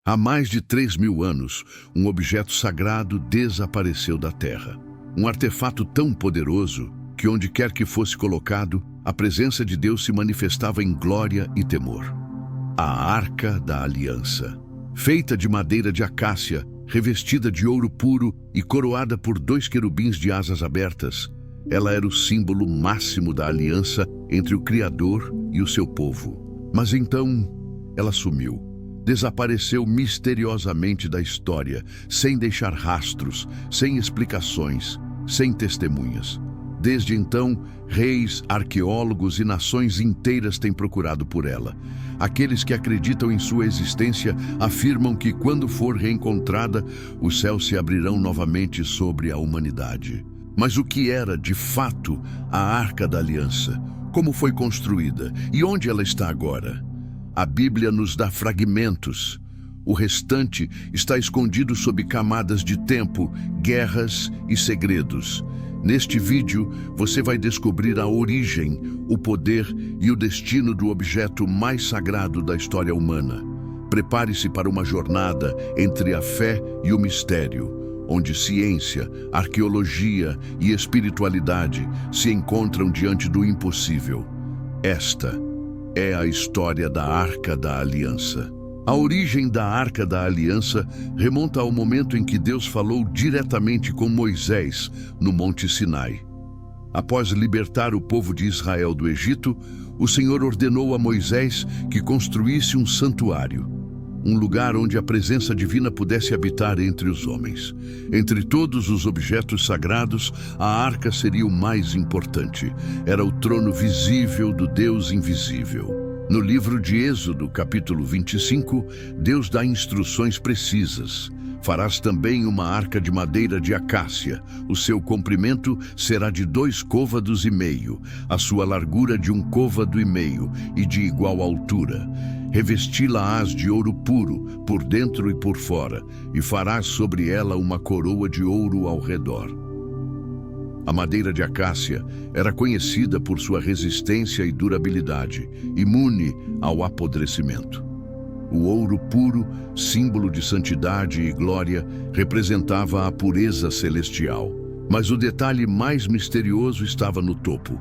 Há mais de 3.000 anos, um objeto sagrado desapareceu da Terra. Um artefato tão poderoso que, onde quer que fosse colocado, a presença de Deus se manifestava em glória e temor. A Arca da Aliança. Feita de madeira de acácia, revestida de ouro puro e coroada por 2 querubins de asas abertas, ela era o símbolo máximo da aliança entre o Criador e o seu povo. Mas então, ela sumiu. Desapareceu misteriosamente da história, sem deixar rastros, sem explicações, sem testemunhas. Desde então, reis, arqueólogos e nações inteiras têm procurado por ela. Aqueles que acreditam em sua existência afirmam que, quando for reencontrada, os céus se abrirão novamente sobre a humanidade. Mas o que era, de fato, a Arca da Aliança? Como foi construída? E onde ela está agora? A Bíblia nos dá fragmentos. O restante está escondido sob camadas de tempo, guerras e segredos. Neste vídeo, você vai descobrir a origem, o poder e o destino do objeto mais sagrado da história humana. Prepare-se para uma jornada entre a fé e o mistério, onde ciência, arqueologia e espiritualidade se encontram diante do impossível. Esta é a história da Arca da Aliança. A origem da Arca da Aliança remonta ao momento em que Deus falou diretamente com Moisés no Monte Sinai. Após libertar o povo de Israel do Egito, o Senhor ordenou a Moisés que construísse um santuário, um lugar onde a presença divina pudesse habitar entre os homens. Entre todos os objetos sagrados, a arca seria o mais importante. Era o trono visível do Deus invisível. No livro de Êxodo, capítulo 25, Deus dá instruções precisas. Farás também uma arca de madeira de acácia. O seu comprimento será de 2,5 côvados, a sua largura de 1,5 côvado e de igual altura. Revesti-la-ás de ouro puro, por dentro e por fora, e farás sobre ela uma coroa de ouro ao redor. A madeira de acácia era conhecida por sua resistência e durabilidade, imune ao apodrecimento. O ouro puro, símbolo de santidade e glória, representava a pureza celestial. Mas o detalhe mais misterioso estava no topo.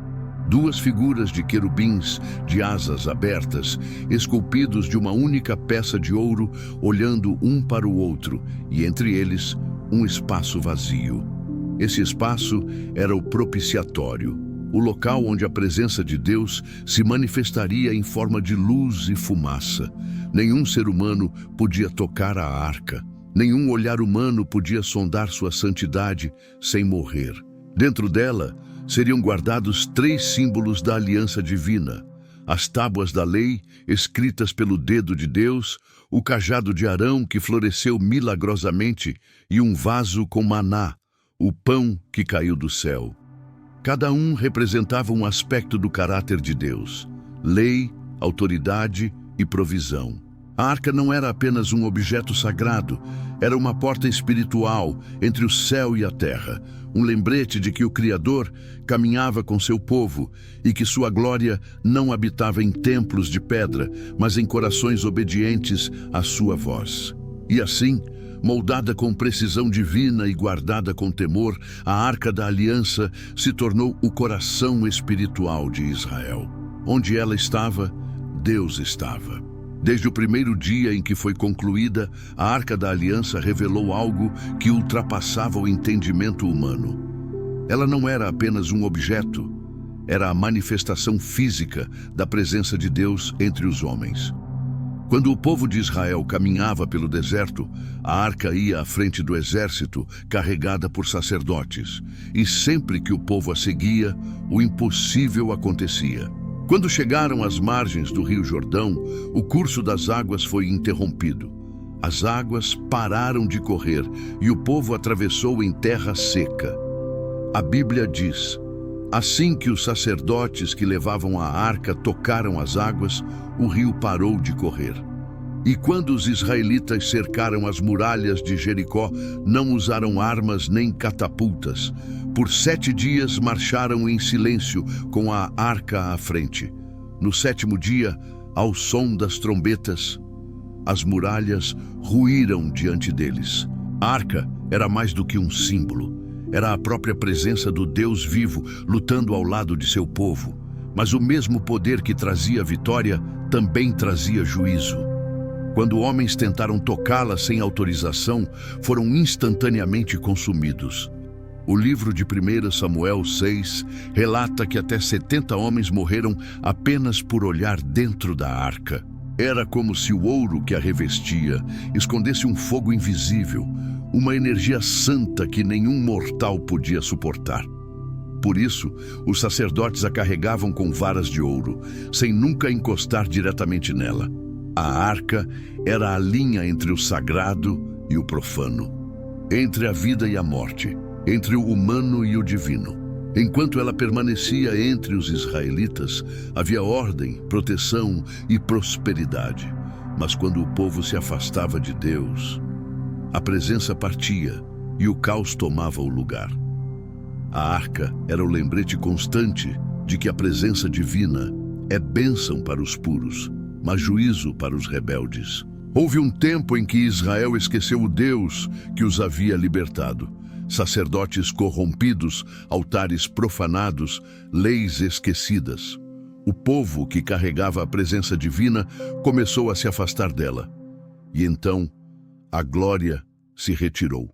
2 figuras de querubins de asas abertas, esculpidos de uma única peça de ouro, olhando um para o outro, e entre eles, um espaço vazio. Esse espaço era o propiciatório, o local onde a presença de Deus se manifestaria em forma de luz e fumaça. Nenhum ser humano podia tocar a arca. Nenhum olhar humano podia sondar sua santidade sem morrer. Dentro dela seriam guardados 3 símbolos da aliança divina: as tábuas da lei, escritas pelo dedo de Deus, o cajado de Arão, que floresceu milagrosamente, e um vaso com maná, o pão que caiu do céu. Cada um representava um aspecto do caráter de Deus: lei, autoridade e provisão. A arca não era apenas um objeto sagrado, era uma porta espiritual entre o céu e a terra, um lembrete de que o Criador caminhava com seu povo e que sua glória não habitava em templos de pedra, mas em corações obedientes à sua voz. E assim, moldada com precisão divina e guardada com temor, a Arca da Aliança se tornou o coração espiritual de Israel. Onde ela estava, Deus estava. Desde o primeiro dia em que foi concluída, a Arca da Aliança revelou algo que ultrapassava o entendimento humano. Ela não era apenas um objeto, era a manifestação física da presença de Deus entre os homens. Quando o povo de Israel caminhava pelo deserto, a arca ia à frente do exército, carregada por sacerdotes. E sempre que o povo a seguia, o impossível acontecia. Quando chegaram às margens do rio Jordão, o curso das águas foi interrompido. As águas pararam de correr e o povo atravessou em terra seca. A Bíblia diz: assim que os sacerdotes que levavam a arca tocaram as águas, o rio parou de correr. E quando os israelitas cercaram as muralhas de Jericó, não usaram armas nem catapultas. Por 7 dias marcharam em silêncio, com a arca à frente. No 7º dia, ao som das trombetas, as muralhas ruíram diante deles. A arca era mais do que um símbolo. Era a própria presença do Deus vivo lutando ao lado de seu povo. Mas o mesmo poder que trazia vitória também trazia juízo. Quando homens tentaram tocá-la sem autorização, foram instantaneamente consumidos. O livro de 1 Samuel 6 relata que até 70 homens morreram apenas por olhar dentro da arca. Era como se o ouro que a revestia escondesse um fogo invisível, uma energia santa que nenhum mortal podia suportar. Por isso, os sacerdotes a carregavam com varas de ouro, sem nunca encostar diretamente nela. A arca era a linha entre o sagrado e o profano, entre a vida e a morte, entre o humano e o divino. Enquanto ela permanecia entre os israelitas, havia ordem, proteção e prosperidade. Mas quando o povo se afastava de Deus, a presença partia e o caos tomava o lugar. A arca era o lembrete constante de que a presença divina é bênção para os puros, mas juízo para os rebeldes. Houve um tempo em que Israel esqueceu o Deus que os havia libertado. Sacerdotes corrompidos, altares profanados, leis esquecidas. O povo que carregava a presença divina começou a se afastar dela. E então, a glória se retirou.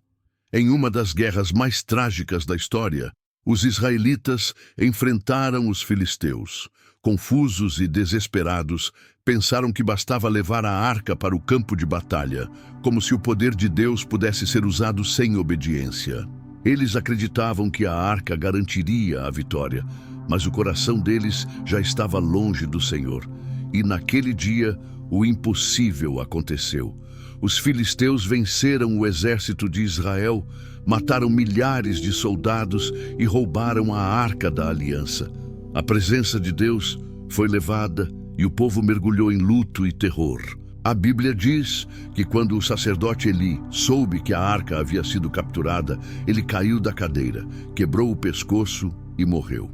Em uma das guerras mais trágicas da história, os israelitas enfrentaram os filisteus. Confusos e desesperados, pensaram que bastava levar a arca para o campo de batalha, como se o poder de Deus pudesse ser usado sem obediência. Eles acreditavam que a arca garantiria a vitória, mas o coração deles já estava longe do Senhor. E naquele dia, o impossível aconteceu. Os filisteus venceram o exército de Israel, mataram milhares de soldados e roubaram a arca da aliança. A presença de Deus foi levada e o povo mergulhou em luto e terror. A Bíblia diz que quando o sacerdote Eli soube que a arca havia sido capturada, ele caiu da cadeira, quebrou o pescoço e morreu.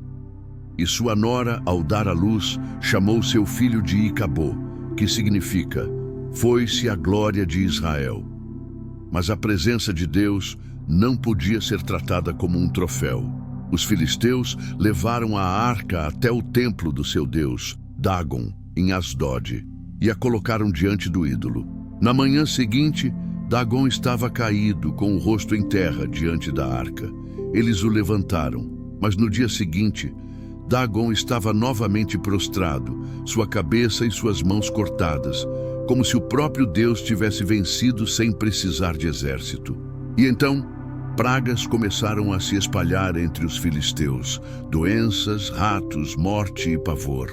E sua nora, ao dar à luz, chamou seu filho de Icabô, que significa foi-se a glória de Israel. Mas a presença de Deus não podia ser tratada como um troféu. Os filisteus levaram a arca até o templo do seu deus, Dagon, em Asdod, e a colocaram diante do ídolo. Na manhã seguinte, Dagon estava caído, com o rosto em terra, diante da arca. Eles o levantaram, mas no dia seguinte, Dagon estava novamente prostrado, sua cabeça e suas mãos cortadas, como se o próprio Deus tivesse vencido sem precisar de exército. E então, pragas começaram a se espalhar entre os filisteus, doenças, ratos, morte e pavor.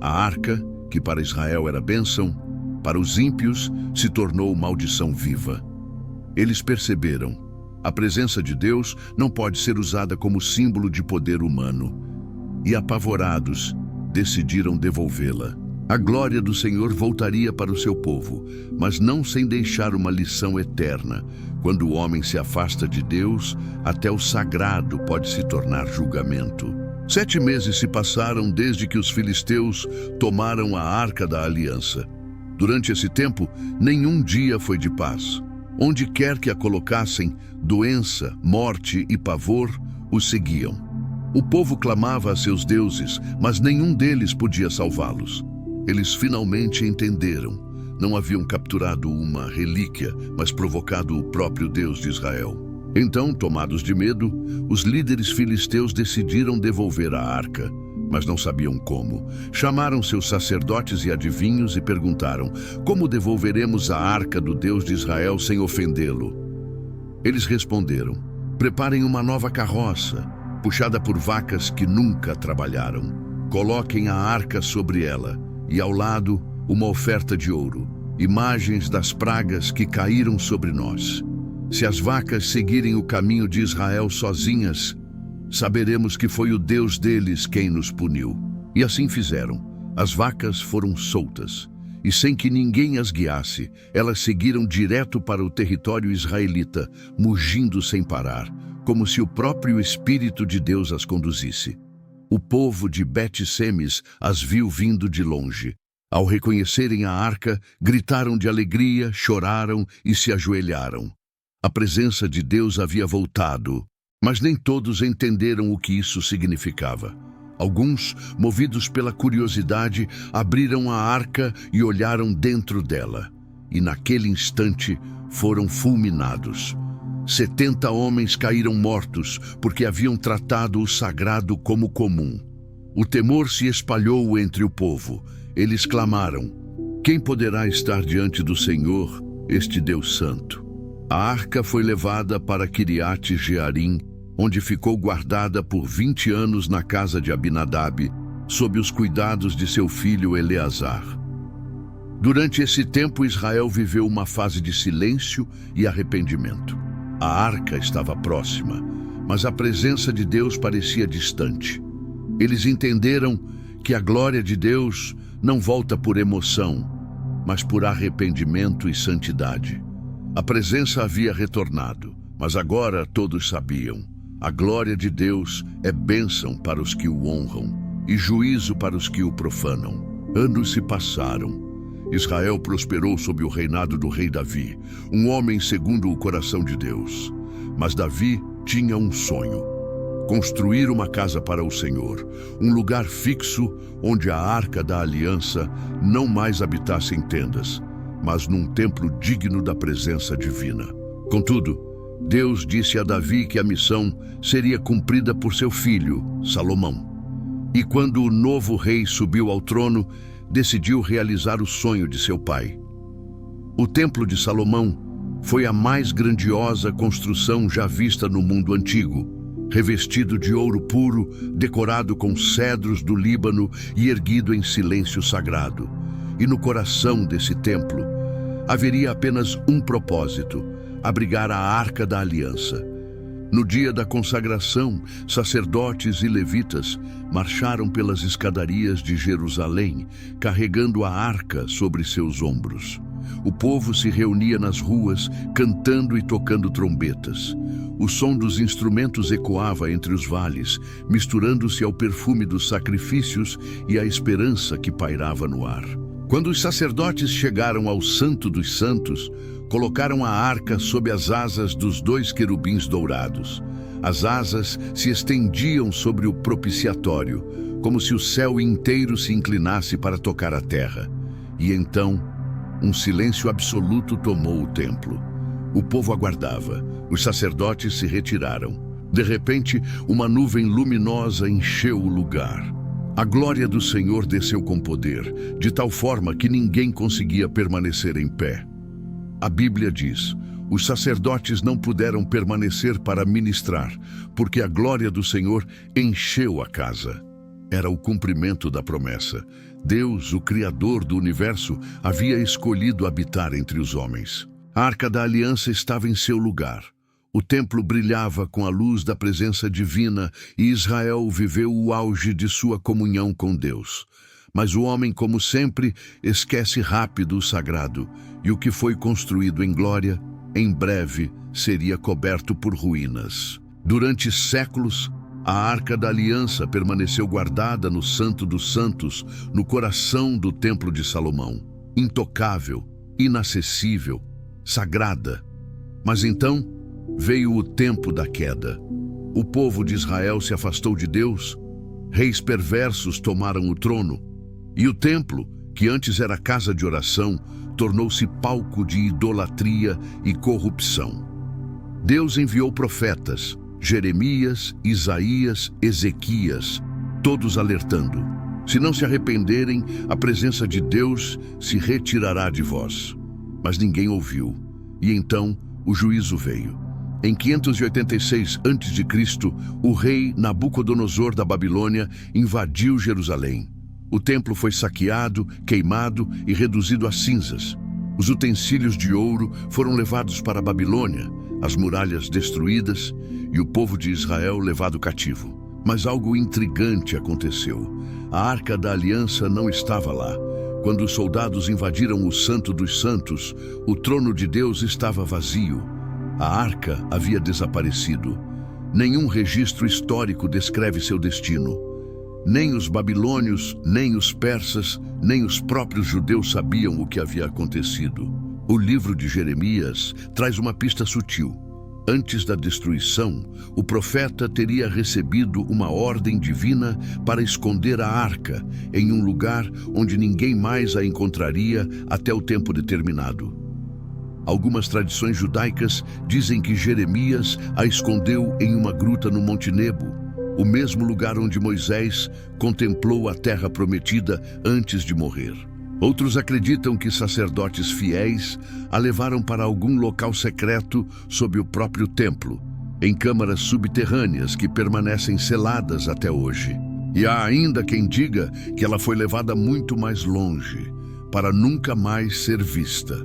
A arca, que para Israel era bênção, para os ímpios se tornou maldição viva. Eles perceberam: a presença de Deus não pode ser usada como símbolo de poder humano. E apavorados, decidiram devolvê-la. A glória do Senhor voltaria para o seu povo, mas não sem deixar uma lição eterna. Quando o homem se afasta de Deus, até o sagrado pode se tornar julgamento. 7 meses se passaram desde que os filisteus tomaram a arca da aliança. Durante esse tempo, nenhum dia foi de paz. Onde quer que a colocassem, doença, morte e pavor os seguiam. O povo clamava a seus deuses, mas nenhum deles podia salvá-los. Eles finalmente entenderam. Não haviam capturado uma relíquia, mas provocado o próprio Deus de Israel. Então, tomados de medo, os líderes filisteus decidiram devolver a arca, mas não sabiam como. Chamaram seus sacerdotes e adivinhos e perguntaram: como devolveremos a arca do Deus de Israel sem ofendê-lo? Eles responderam: preparem uma nova carroça, puxada por vacas que nunca trabalharam. Coloquem a arca sobre ela, e ao lado uma oferta de ouro, imagens das pragas que caíram sobre nós. Se as vacas seguirem o caminho de Israel sozinhas, saberemos que foi o Deus deles quem nos puniu. E assim fizeram. As vacas foram soltas, e sem que ninguém as guiasse, elas seguiram direto para o território israelita, mugindo sem parar, como se o próprio Espírito de Deus as conduzisse. O povo de Bet-Semes as viu vindo de longe. Ao reconhecerem a arca, gritaram de alegria, choraram e se ajoelharam. A presença de Deus havia voltado, mas nem todos entenderam o que isso significava. Alguns, movidos pela curiosidade, abriram a arca e olharam dentro dela. E naquele instante foram fulminados. 70 homens caíram mortos porque haviam tratado o sagrado como comum. O temor se espalhou entre o povo. Eles clamaram: quem poderá estar diante do Senhor, este Deus Santo? A arca foi levada para Quiriate Jearim, onde ficou guardada por 20 anos na casa de Abinadab, sob os cuidados de seu filho Eleazar. Durante esse tempo, Israel viveu uma fase de silêncio e arrependimento. A arca estava próxima, mas a presença de Deus parecia distante. Eles entenderam que a glória de Deus não volta por emoção, mas por arrependimento e santidade. A presença havia retornado, mas agora todos sabiam: a glória de Deus é bênção para os que o honram e juízo para os que o profanam. Anos se passaram. Israel prosperou sob o reinado do rei Davi, um homem segundo o coração de Deus. Mas Davi tinha um sonho: construir uma casa para o Senhor, um lugar fixo onde a arca da aliança não mais habitasse em tendas, mas num templo digno da presença divina. Contudo, Deus disse a Davi que a missão seria cumprida por seu filho, Salomão. E quando o novo rei subiu ao trono, decidiu realizar o sonho de seu pai. O Templo de Salomão foi a mais grandiosa construção já vista no mundo antigo, revestido de ouro puro, decorado com cedros do Líbano e erguido em silêncio sagrado. E no coração desse templo haveria apenas um propósito: abrigar a Arca da Aliança. No dia da consagração, sacerdotes e levitas marcharam pelas escadarias de Jerusalém, carregando a arca sobre seus ombros. O povo se reunia nas ruas, cantando e tocando trombetas. O som dos instrumentos ecoava entre os vales, misturando-se ao perfume dos sacrifícios e à esperança que pairava no ar. Quando os sacerdotes chegaram ao Santo dos Santos, colocaram a arca sob as asas dos 2 querubins dourados. As asas se estendiam sobre o propiciatório, como se o céu inteiro se inclinasse para tocar a terra. E então, um silêncio absoluto tomou o templo. O povo aguardava. Os sacerdotes se retiraram. De repente, uma nuvem luminosa encheu o lugar. A glória do Senhor desceu com poder, de tal forma que ninguém conseguia permanecer em pé. A Bíblia diz: os sacerdotes não puderam permanecer para ministrar, porque a glória do Senhor encheu a casa. Era o cumprimento da promessa. Deus, o Criador do universo, havia escolhido habitar entre os homens. A Arca da Aliança estava em seu lugar. O templo brilhava com a luz da presença divina e Israel viveu o auge de sua comunhão com Deus. Mas o homem, como sempre, esquece rápido o sagrado, e o que foi construído em glória, em breve seria coberto por ruínas. Durante séculos, a Arca da Aliança permaneceu guardada no Santo dos Santos, no coração do Templo de Salomão, intocável, inacessível, sagrada. Mas então veio o tempo da queda. O povo de Israel se afastou de Deus, reis perversos tomaram o trono, e o templo, que antes era casa de oração, tornou-se palco de idolatria e corrupção. Deus enviou profetas, Jeremias, Isaías, Ezequias, todos alertando: se não se arrependerem, a presença de Deus se retirará de vós. Mas ninguém ouviu, e então o juízo veio. Em 586 a.C., o rei Nabucodonosor da Babilônia invadiu Jerusalém. O templo foi saqueado, queimado e reduzido a cinzas. Os utensílios de ouro foram levados para a Babilônia, as muralhas destruídas e o povo de Israel levado cativo. Mas algo intrigante aconteceu. A Arca da Aliança não estava lá. Quando os soldados invadiram o Santo dos Santos, o trono de Deus estava vazio. A arca havia desaparecido. Nenhum registro histórico descreve seu destino. Nem os babilônios, nem os persas, nem os próprios judeus sabiam o que havia acontecido. O livro de Jeremias traz uma pista sutil. Antes da destruição, o profeta teria recebido uma ordem divina para esconder a arca em um lugar onde ninguém mais a encontraria até o tempo determinado. Algumas tradições judaicas dizem que Jeremias a escondeu em uma gruta no Monte Nebo, o mesmo lugar onde Moisés contemplou a terra prometida antes de morrer. Outros acreditam que sacerdotes fiéis a levaram para algum local secreto sob o próprio templo, em câmaras subterrâneas que permanecem seladas até hoje. E há ainda quem diga que ela foi levada muito mais longe, para nunca mais ser vista.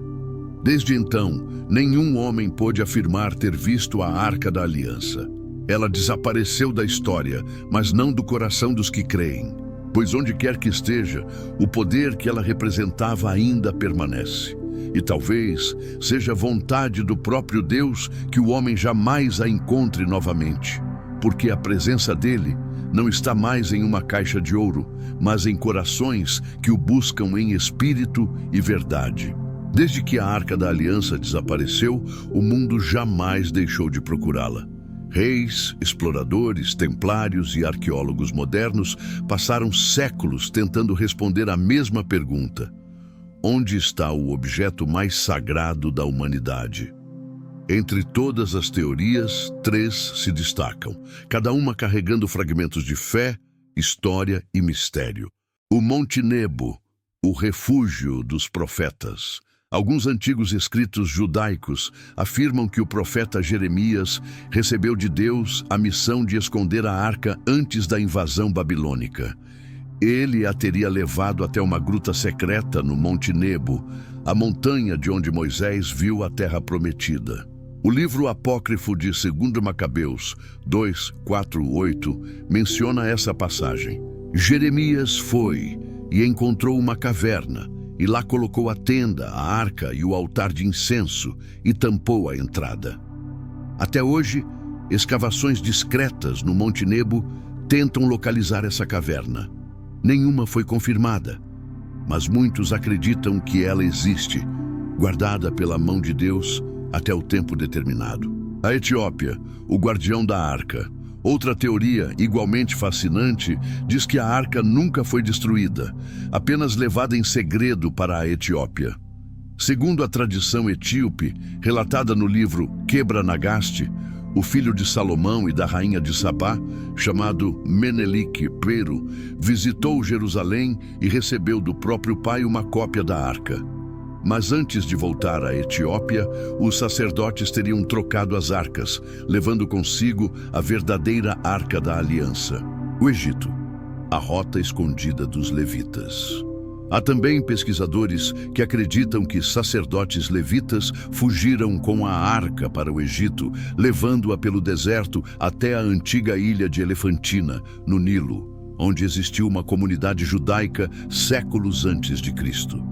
Desde então, nenhum homem pôde afirmar ter visto a Arca da Aliança. Ela desapareceu da história, mas não do coração dos que creem, pois onde quer que esteja, o poder que ela representava ainda permanece. E talvez seja vontade do próprio Deus que o homem jamais a encontre novamente, porque a presença dele não está mais em uma caixa de ouro, mas em corações que o buscam em espírito e verdade. Desde que a Arca da Aliança desapareceu, o mundo jamais deixou de procurá-la. Reis, exploradores, templários e arqueólogos modernos passaram séculos tentando responder à mesma pergunta: onde está o objeto mais sagrado da humanidade? Entre todas as teorias, 3 se destacam, cada uma carregando fragmentos de fé, história e mistério. O Monte Nebo, o refúgio dos profetas. Alguns antigos escritos judaicos afirmam que o profeta Jeremias recebeu de Deus a missão de esconder a arca antes da invasão babilônica. Ele a teria levado até uma gruta secreta no Monte Nebo, a montanha de onde Moisés viu a terra prometida. O livro apócrifo de 2 Macabeus 2, 4, 8 menciona essa passagem. Jeremias foi e encontrou uma caverna, e lá colocou a tenda, a arca e o altar de incenso, e tampou a entrada. Até hoje, escavações discretas no Monte Nebo tentam localizar essa caverna. Nenhuma foi confirmada, mas muitos acreditam que ela existe, guardada pela mão de Deus até o tempo determinado. A Etiópia, o guardião da arca. Outra teoria, igualmente fascinante, diz que a arca nunca foi destruída, apenas levada em segredo para a Etiópia. Segundo a tradição etíope, relatada no livro Quebra-Nagaste, o filho de Salomão e da rainha de Sabá, chamado Menelik Pero, visitou Jerusalém e recebeu do próprio pai uma cópia da arca. Mas antes de voltar à Etiópia, os sacerdotes teriam trocado as arcas, levando consigo a verdadeira Arca da Aliança. O Egito, a rota escondida dos levitas. Há também pesquisadores que acreditam que sacerdotes levitas fugiram com a arca para o Egito, levando-a pelo deserto até a antiga ilha de Elefantina, no Nilo, onde existiu uma comunidade judaica séculos antes de Cristo.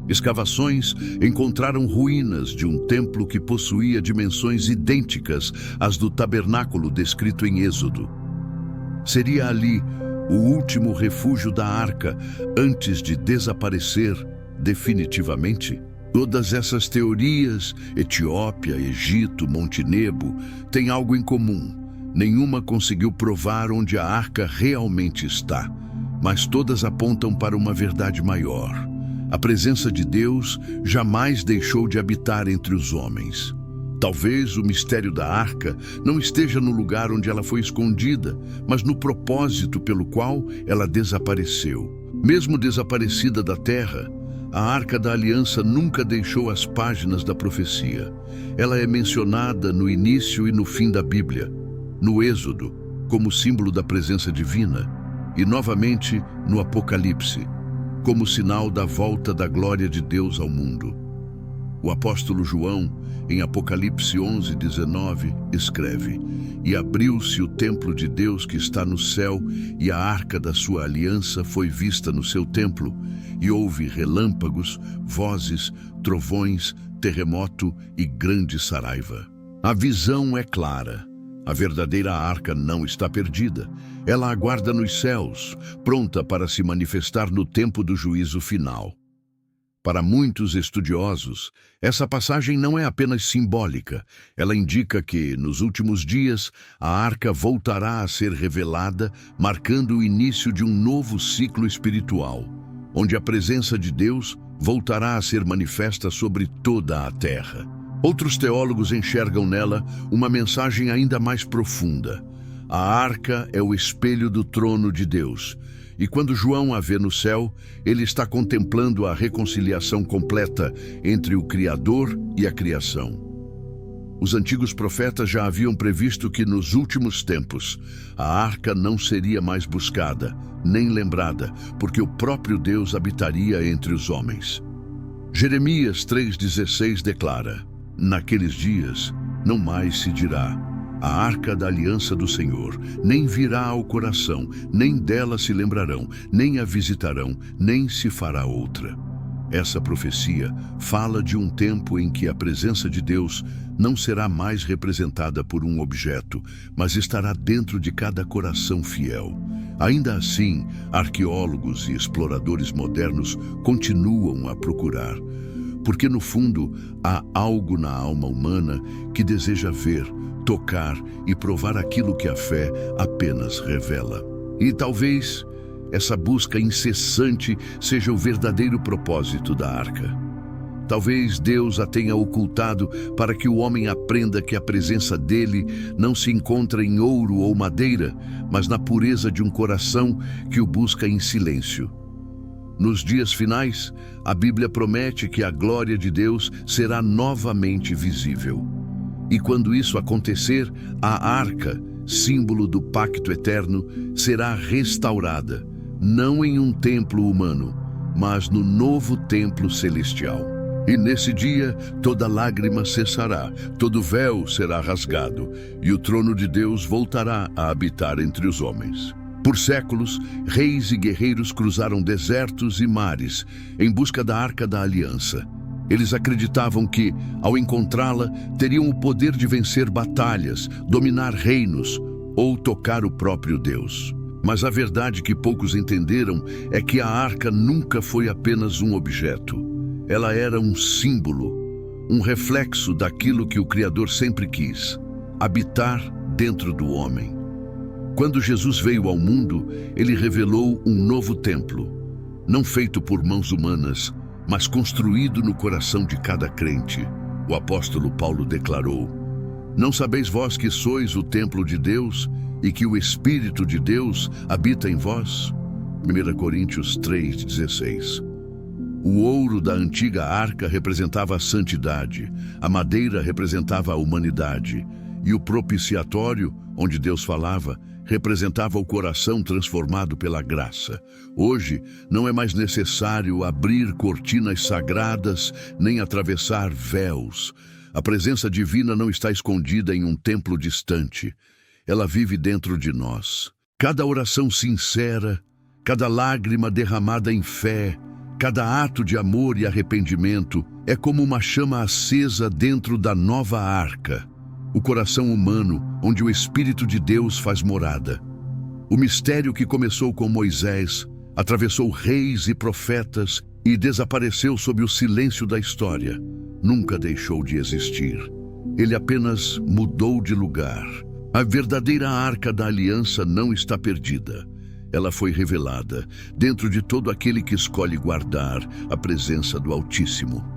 Escavações encontraram ruínas de um templo que possuía dimensões idênticas às do tabernáculo descrito em Êxodo. Seria ali o último refúgio da arca antes de desaparecer definitivamente? Todas essas teorias, Etiópia, Egito, Monte Nebo, têm algo em comum. Nenhuma conseguiu provar onde a arca realmente está, mas todas apontam para uma verdade maior. A presença de Deus jamais deixou de habitar entre os homens. Talvez o mistério da arca não esteja no lugar onde ela foi escondida, mas no propósito pelo qual ela desapareceu. Mesmo desaparecida da terra, a Arca da Aliança nunca deixou as páginas da profecia. Ela é mencionada no início e no fim da Bíblia, no Êxodo, como símbolo da presença divina, e novamente no Apocalipse, como sinal da volta da glória de Deus ao mundo. O apóstolo João, em Apocalipse 11:19, escreve: "E abriu-se o templo de Deus que está no céu, e a arca da sua aliança foi vista no seu templo, e houve relâmpagos, vozes, trovões, terremoto e grande saraiva." A visão é clara. A verdadeira arca não está perdida. Ela aguarda nos céus, pronta para se manifestar no tempo do juízo final. Para muitos estudiosos, essa passagem não é apenas simbólica. Ela indica que, nos últimos dias, a arca voltará a ser revelada, marcando o início de um novo ciclo espiritual, onde a presença de Deus voltará a ser manifesta sobre toda a terra. Outros teólogos enxergam nela uma mensagem ainda mais profunda. A arca é o espelho do trono de Deus, e quando João a vê no céu, ele está contemplando a reconciliação completa entre o Criador e a criação. Os antigos profetas já haviam previsto que nos últimos tempos a arca não seria mais buscada, nem lembrada, porque o próprio Deus habitaria entre os homens. Jeremias 3,16 declara: naqueles dias não mais se dirá a arca da aliança do Senhor, nem virá ao coração, nem dela se lembrarão, nem a visitarão, nem se fará outra. Essa profecia fala de um tempo em que a presença de Deus não será mais representada por um objeto, mas estará dentro de cada coração fiel. Ainda assim, arqueólogos e exploradores modernos continuam a procurar, porque no fundo há algo na alma humana que deseja ver, tocar e provar aquilo que a fé apenas revela. E talvez essa busca incessante seja o verdadeiro propósito da arca. Talvez Deus a tenha ocultado para que o homem aprenda que a presença dele não se encontra em ouro ou madeira, mas na pureza de um coração que o busca em silêncio. Nos dias finais, a Bíblia promete que a glória de Deus será novamente visível. E quando isso acontecer, a arca, símbolo do pacto eterno, será restaurada, não em um templo humano, mas no novo templo celestial. E nesse dia, toda lágrima cessará, todo véu será rasgado, e o trono de Deus voltará a habitar entre os homens. Por séculos, reis e guerreiros cruzaram desertos e mares em busca da Arca da Aliança. Eles acreditavam que, ao encontrá-la, teriam o poder de vencer batalhas, dominar reinos ou tocar o próprio Deus. Mas a verdade que poucos entenderam é que a arca nunca foi apenas um objeto. Ela era um símbolo, um reflexo daquilo que o Criador sempre quis: habitar dentro do homem. Quando Jesus veio ao mundo, ele revelou um novo templo, não feito por mãos humanas, mas construído no coração de cada crente. O apóstolo Paulo declarou: não sabeis vós que sois o templo de Deus e que o Espírito de Deus habita em vós? 1 Coríntios 3,16. O ouro da antiga arca representava a santidade, a madeira representava a humanidade, e o propiciatório, onde Deus falava, representava o coração transformado pela graça. Hoje, não é mais necessário abrir cortinas sagradas nem atravessar véus. A presença divina não está escondida em um templo distante. Ela vive dentro de nós. Cada oração sincera, cada lágrima derramada em fé, cada ato de amor e arrependimento é como uma chama acesa dentro da nova arca, o coração humano, onde o Espírito de Deus faz morada. O mistério que começou com Moisés, atravessou reis e profetas e desapareceu sob o silêncio da história, nunca deixou de existir. Ele apenas mudou de lugar. A verdadeira arca da aliança não está perdida. Ela foi revelada dentro de todo aquele que escolhe guardar a presença do Altíssimo.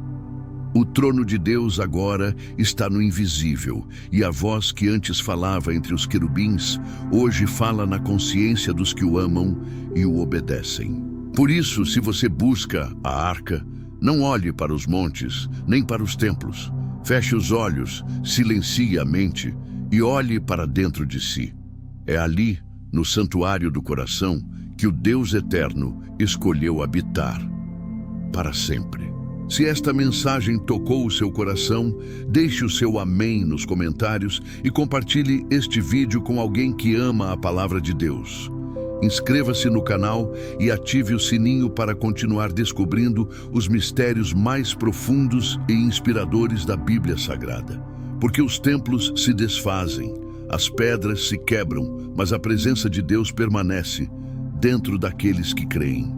O trono de Deus agora está no invisível, e a voz que antes falava entre os querubins, hoje fala na consciência dos que o amam e o obedecem. Por isso, se você busca a arca, não olhe para os montes, nem para os templos. Feche os olhos, silencie a mente e olhe para dentro de si. É ali, no santuário do coração, que o Deus eterno escolheu habitar para sempre. Se esta mensagem tocou o seu coração, deixe o seu amém nos comentários e compartilhe este vídeo com alguém que ama a palavra de Deus. Inscreva-se no canal e ative o sininho para continuar descobrindo os mistérios mais profundos e inspiradores da Bíblia Sagrada. Porque os templos se desfazem, As pedras se quebram, mas a presença de Deus permanece dentro daqueles que creem.